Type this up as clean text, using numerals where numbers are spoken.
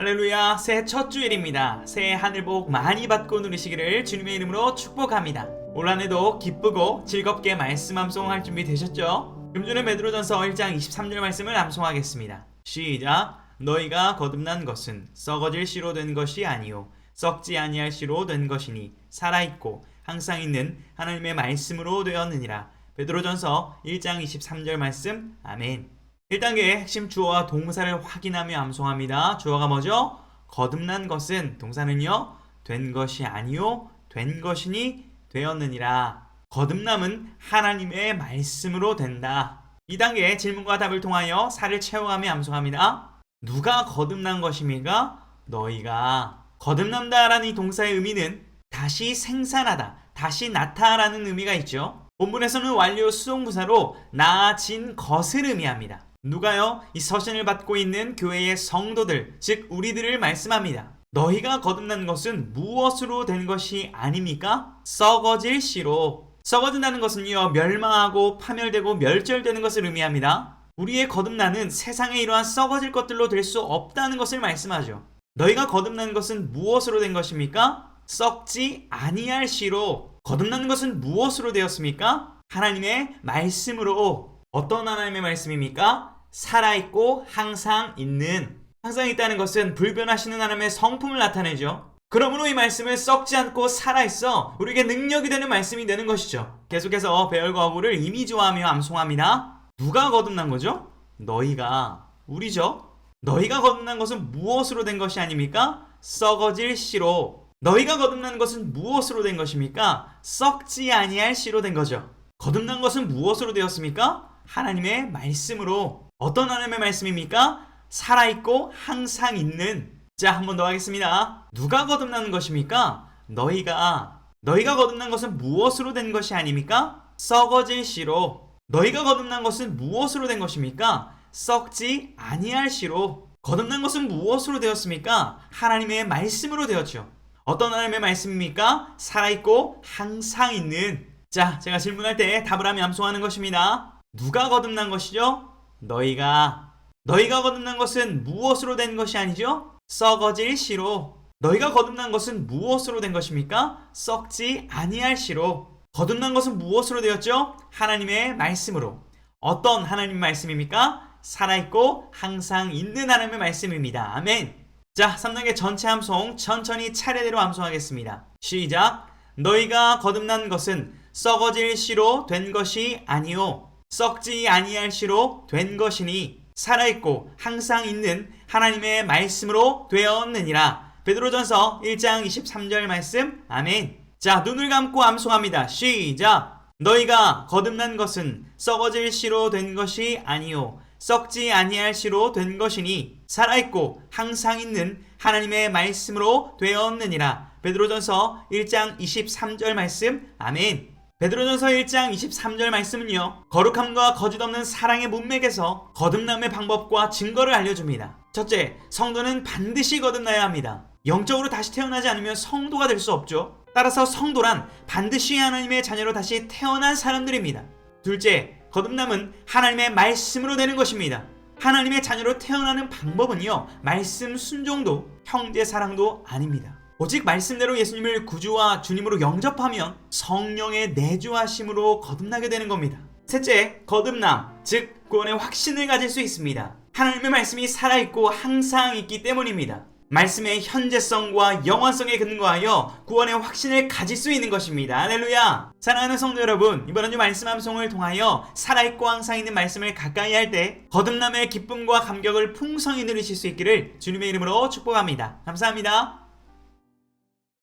할렐루야, 새해 첫 주일입니다. 새해 하늘 복 많이 받고 누리시기를 주님의 이름으로 축복합니다. 올 한해도 기쁘고 즐겁게 말씀 암송할 준비 되셨죠? 금주는 베드로전서 1장 23절 말씀을 암송하겠습니다. 시작. 너희가 거듭난 것은 썩어질 씨로 된 것이 아니요 썩지 아니할 씨로 된 것이니 살아있고 항상 있는 하나님의 말씀으로 되었느니라. 베드로전서 1장 23절 말씀. 아멘. 1단계의 핵심 주어와 동사를 확인하며 암송합니다. 주어가 뭐죠? 거듭난 것은, 동사는요, 된 것이 아니요 된 것이니 되었느니라. 거듭남은 하나님의 말씀으로 된다. 2단계 질문과 답을 통하여 살을 채워가며 암송합니다. 누가 거듭난 것입니까? 너희가. 거듭난다라는 이 동사의 의미는 다시 생산하다, 다시 낳다라는 의미가 있죠. 본문에서는 완료 수동부사로 나아진 것을 의미합니다. 누가요? 이 서신을 받고 있는 교회의 성도들, 즉 우리들을 말씀합니다. 너희가 거듭난 것은 무엇으로 된 것이 아닙니까? 썩어질 씨로. 썩어진다는 것은요, 멸망하고 파멸되고 멸절되는 것을 의미합니다. 우리의 거듭나는 세상에 이러한 썩어질 것들로 될 수 없다는 것을 말씀하죠. 너희가 거듭난 것은 무엇으로 된 것입니까? 썩지 아니할 씨로. 거듭난 것은 무엇으로 되었습니까? 하나님의 말씀으로. 어떤 하나님의 말씀입니까? 살아있고 항상 있는. 항상 있다는 것은 불변하시는 하나님의 성품을 나타내죠. 그러므로 이 말씀은 썩지 않고 살아있어 우리에게 능력이 되는 말씀이 되는 것이죠. 계속해서 배열과 어구를 이미지화하며 암송합니다. 누가 거듭난 거죠? 너희가. 우리죠. 너희가 거듭난 것은 무엇으로 된 것이 아닙니까? 썩어질 씨로. 너희가 거듭난 것은 무엇으로 된 것입니까? 썩지 아니할 씨로 된 거죠. 거듭난 것은 무엇으로 되었습니까? 하나님의 말씀으로. 어떤 하나님의 말씀입니까? 살아있고 항상 있는. 자, 한 번 더 하겠습니다. 누가 거듭나는 것입니까? 너희가. 너희가 거듭난 것은 무엇으로 된 것이 아닙니까? 썩어질 씨로. 너희가 거듭난 것은 무엇으로 된 것입니까? 썩지 아니할 씨로. 거듭난 것은 무엇으로 되었습니까? 하나님의 말씀으로 되었죠. 어떤 하나님의 말씀입니까? 살아있고 항상 있는. 자, 제가 질문할 때 답을 하며 암송하는 것입니다. 누가 거듭난 것이죠? 너희가. 너희가 거듭난 것은 무엇으로 된 것이 아니죠? 썩어질 씨로. 너희가 거듭난 것은 무엇으로 된 것입니까? 썩지 아니할 씨로. 거듭난 것은 무엇으로 되었죠? 하나님의 말씀으로. 어떤 하나님 말씀입니까? 살아있고 항상 있는 하나님의 말씀입니다. 아멘. 자, 3단계 전체 암송 천천히 차례대로 암송하겠습니다. 시작. 너희가 거듭난 것은 썩어질 씨로 된 것이 아니요 썩지 아니할 씨로 된 것이니 살아있고 항상 있는 하나님의 말씀으로 되었느니라. 베드로전서 1장 23절 말씀. 아멘. 자, 눈을 감고 암송합니다. 시작. 너희가 거듭난 것은 썩어질 씨로 된 것이 아니요 썩지 아니할 씨로 된 것이니 살아있고 항상 있는 하나님의 말씀으로 되었느니라. 베드로전서 1장 23절 말씀. 아멘. 베드로전서 1장 23절 말씀은요, 거룩함과 거짓 없는 사랑의 문맥에서 거듭남의 방법과 증거를 알려줍니다. 첫째, 성도는 반드시 거듭나야 합니다. 영적으로 다시 태어나지 않으면 성도가 될 수 없죠. 따라서 성도란 반드시 하나님의 자녀로 다시 태어난 사람들입니다. 둘째, 거듭남은 하나님의 말씀으로 되는 것입니다. 하나님의 자녀로 태어나는 방법은요, 말씀 순종도 형제 사랑도 아닙니다. 오직 말씀대로 예수님을 구주와 주님으로 영접하면 성령의 내주하심으로 거듭나게 되는 겁니다. 셋째, 거듭남, 즉 구원의 확신을 가질 수 있습니다. 하나님의 말씀이 살아있고 항상 있기 때문입니다. 말씀의 현재성과 영원성에 근거하여 구원의 확신을 가질 수 있는 것입니다. 할렐루야. 사랑하는 성도 여러분, 이번 한 주 말씀 암송을 통하여 살아있고 항상 있는 말씀을 가까이 할 때 거듭남의 기쁨과 감격을 풍성히 누리실 수 있기를 주님의 이름으로 축복합니다. 감사합니다.